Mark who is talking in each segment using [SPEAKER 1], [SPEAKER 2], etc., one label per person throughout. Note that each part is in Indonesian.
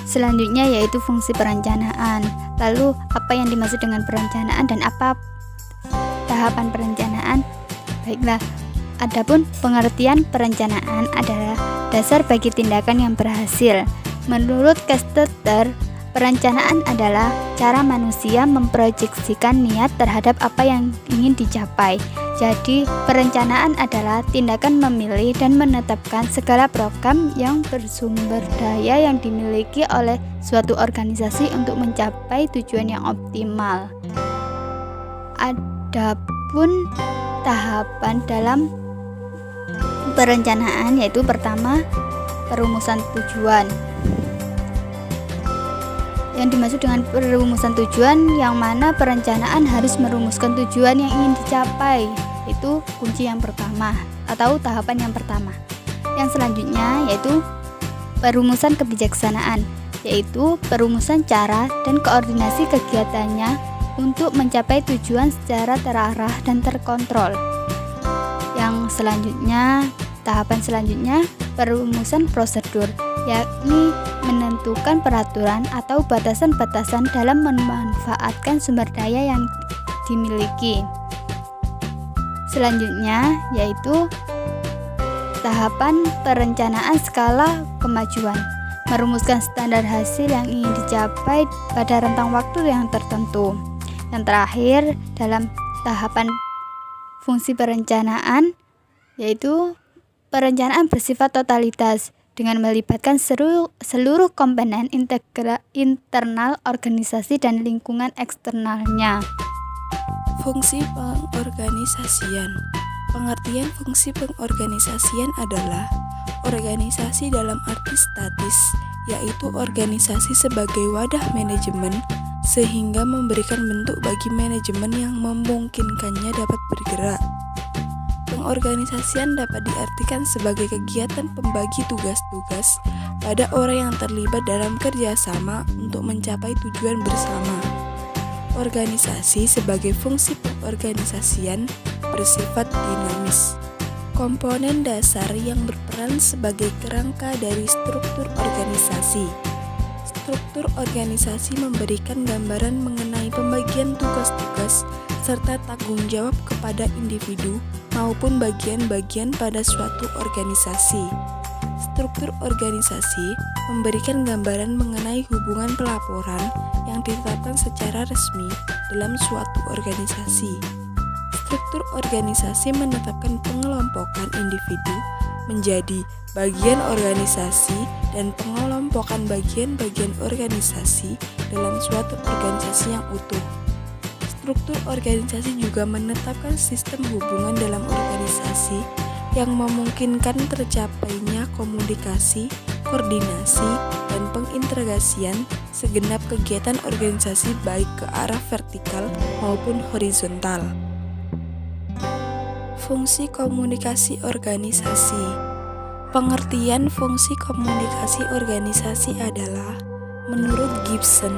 [SPEAKER 1] Selanjutnya yaitu fungsi perencanaan. Lalu apa yang dimaksud dengan perencanaan dan apa tahapan perencanaan? Baiklah, adapun pengertian perencanaan adalah dasar bagi tindakan yang berhasil. Menurut Castetter, perencanaan adalah cara manusia memproyeksikan niat terhadap apa yang ingin dicapai. Jadi, perencanaan adalah tindakan memilih dan menetapkan segala program yang bersumber daya yang dimiliki oleh suatu organisasi untuk mencapai tujuan yang optimal. Adapun tahapan dalam perencanaan yaitu pertama, perumusan tujuan. Yang dimaksud dengan perumusan tujuan yang mana perencanaan harus merumuskan tujuan yang ingin dicapai. Itu kunci yang pertama atau tahapan yang pertama. Yang selanjutnya yaitu perumusan kebijaksanaan, yaitu perumusan cara dan koordinasi kegiatannya untuk mencapai tujuan secara terarah dan terkontrol. Yang selanjutnya, tahapan selanjutnya perumusan prosedur, yakni menentukan peraturan atau batasan-batasan dalam memanfaatkan sumber daya yang dimiliki. Selanjutnya yaitu tahapan perencanaan skala kemajuan, merumuskan standar hasil yang ingin dicapai pada rentang waktu yang tertentu. Yang terakhir dalam tahapan fungsi perencanaan yaitu perencanaan bersifat totalitas dengan melibatkan seluruh komponen internal organisasi dan lingkungan eksternalnya.
[SPEAKER 2] Fungsi pengorganisasian. Pengertian fungsi pengorganisasian adalah organisasi dalam arti statis, yaitu organisasi sebagai wadah manajemen sehingga memberikan bentuk bagi manajemen yang memungkinkannya dapat bergerak. Pengorganisasian dapat diartikan sebagai kegiatan pembagi tugas-tugas pada orang yang terlibat dalam kerjasama untuk mencapai tujuan bersama. Organisasi sebagai fungsi pengorganisasian bersifat dinamis. Komponen dasar yang berperan sebagai kerangka dari struktur organisasi. Struktur organisasi memberikan gambaran mengenai pembagian tugas-tugas serta tanggung jawab kepada individu maupun bagian-bagian pada suatu organisasi. Struktur organisasi memberikan gambaran mengenai hubungan pelaporan yang ditetapkan secara resmi dalam suatu organisasi. Struktur organisasi menetapkan pengelompokan individu menjadi bagian organisasi dan pengelompokan bagian-bagian organisasi dalam suatu organisasi yang utuh. Struktur organisasi juga menetapkan sistem hubungan dalam organisasi yang memungkinkan tercapainya komunikasi, koordinasi, dan pengintegrasian segenap kegiatan organisasi baik ke arah vertikal maupun horizontal. Fungsi komunikasi organisasi. Pengertian fungsi komunikasi organisasi adalah, menurut Gibson,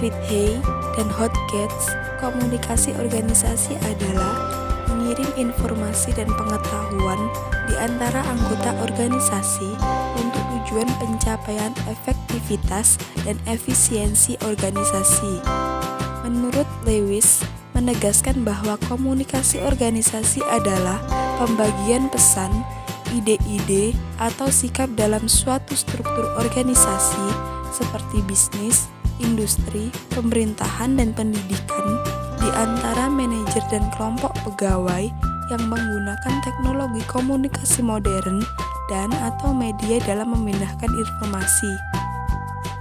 [SPEAKER 2] Ridgey, dan Hodgetts, komunikasi organisasi adalah mengirim informasi dan pengetahuan di antara anggota organisasi untuk tujuan pencapaian efektivitas dan efisiensi organisasi. Menurut Lewis, menegaskan bahwa komunikasi organisasi adalah pembagian pesan, ide-ide, atau sikap dalam suatu struktur organisasi seperti bisnis, industri, pemerintahan, dan pendidikan di antara manajer dan kelompok pegawai yang menggunakan teknologi komunikasi modern dan atau media dalam memindahkan informasi.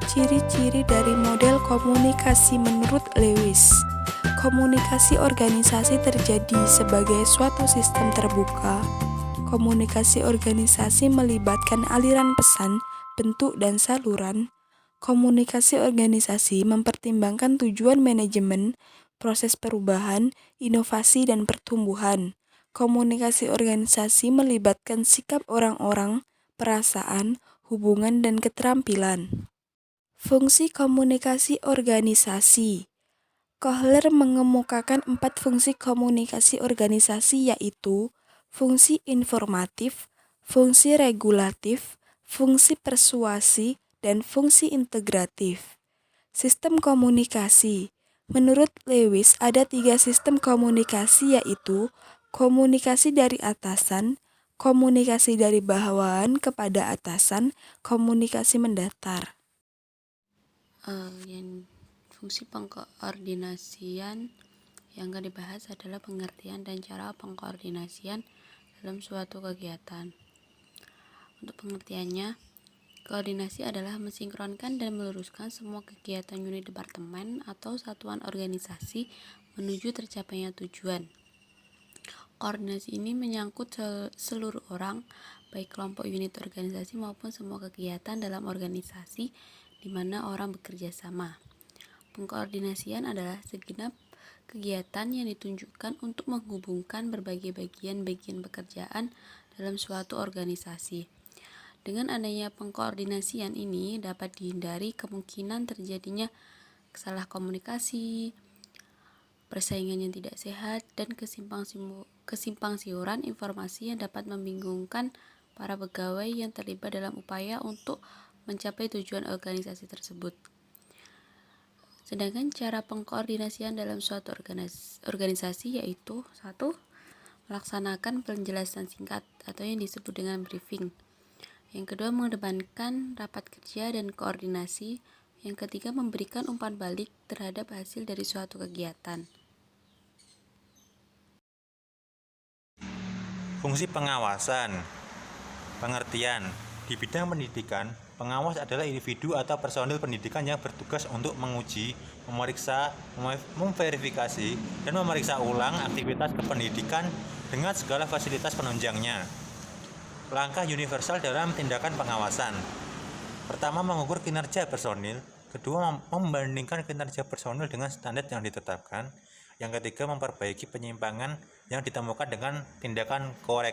[SPEAKER 2] Ciri-ciri dari model komunikasi menurut Lewis. Komunikasi organisasi terjadi sebagai suatu sistem terbuka. Komunikasi organisasi melibatkan aliran pesan, bentuk, dan saluran. Komunikasi organisasi mempertimbangkan tujuan manajemen, proses perubahan, inovasi, dan pertumbuhan. Komunikasi organisasi melibatkan sikap orang-orang, perasaan, hubungan, dan keterampilan. Fungsi komunikasi organisasi. Kohler mengemukakan 4 fungsi komunikasi organisasi, yaitu fungsi informatif, fungsi regulatif, fungsi persuasi, dan fungsi integratif. Sistem komunikasi. Menurut Lewis, ada 3 sistem komunikasi, yaitu komunikasi dari atasan, komunikasi dari bawahan kepada atasan, komunikasi mendatar.
[SPEAKER 3] Yang fungsi pengkoordinasian yang akan dibahas adalah pengertian dan cara pengkoordinasian dalam suatu kegiatan. Untuk pengertiannya, koordinasi adalah mensinkronkan dan meluruskan semua kegiatan unit departemen atau satuan organisasi menuju tercapainya tujuan. Koordinasi ini menyangkut seluruh orang, baik kelompok unit organisasi maupun semua kegiatan dalam organisasi di mana orang bekerja sama. Pengkoordinasian adalah segenap kegiatan yang ditunjukkan untuk menghubungkan berbagai bagian-bagian pekerjaan dalam suatu organisasi. Dengan adanya pengkoordinasian ini dapat dihindari kemungkinan terjadinya salah komunikasi, persaingan yang tidak sehat, dan kesimpang siuran informasi yang dapat membingungkan para pegawai yang terlibat dalam upaya untuk mencapai tujuan organisasi tersebut. Sedangkan cara pengkoordinasian dalam suatu organisasi yaitu 1. Melaksanakan penjelasan singkat atau yang disebut dengan briefing. Yang kedua, mengedepankan rapat kerja dan koordinasi. Yang ketiga, memberikan umpan balik terhadap hasil dari suatu kegiatan.
[SPEAKER 4] Fungsi pengawasan. Pengertian. Di bidang pendidikan, pengawas adalah individu atau personil pendidikan yang bertugas untuk menguji, memeriksa, memverifikasi, dan memeriksa ulang aktivitas kependidikan dengan segala fasilitas penunjangnya. Langkah universal dalam tindakan pengawasan. Pertama, mengukur kinerja personil. Kedua, membandingkan kinerja personil dengan standar yang ditetapkan. Yang ketiga, memperbaiki penyimpangan yang ditemukan dengan tindakan korektif.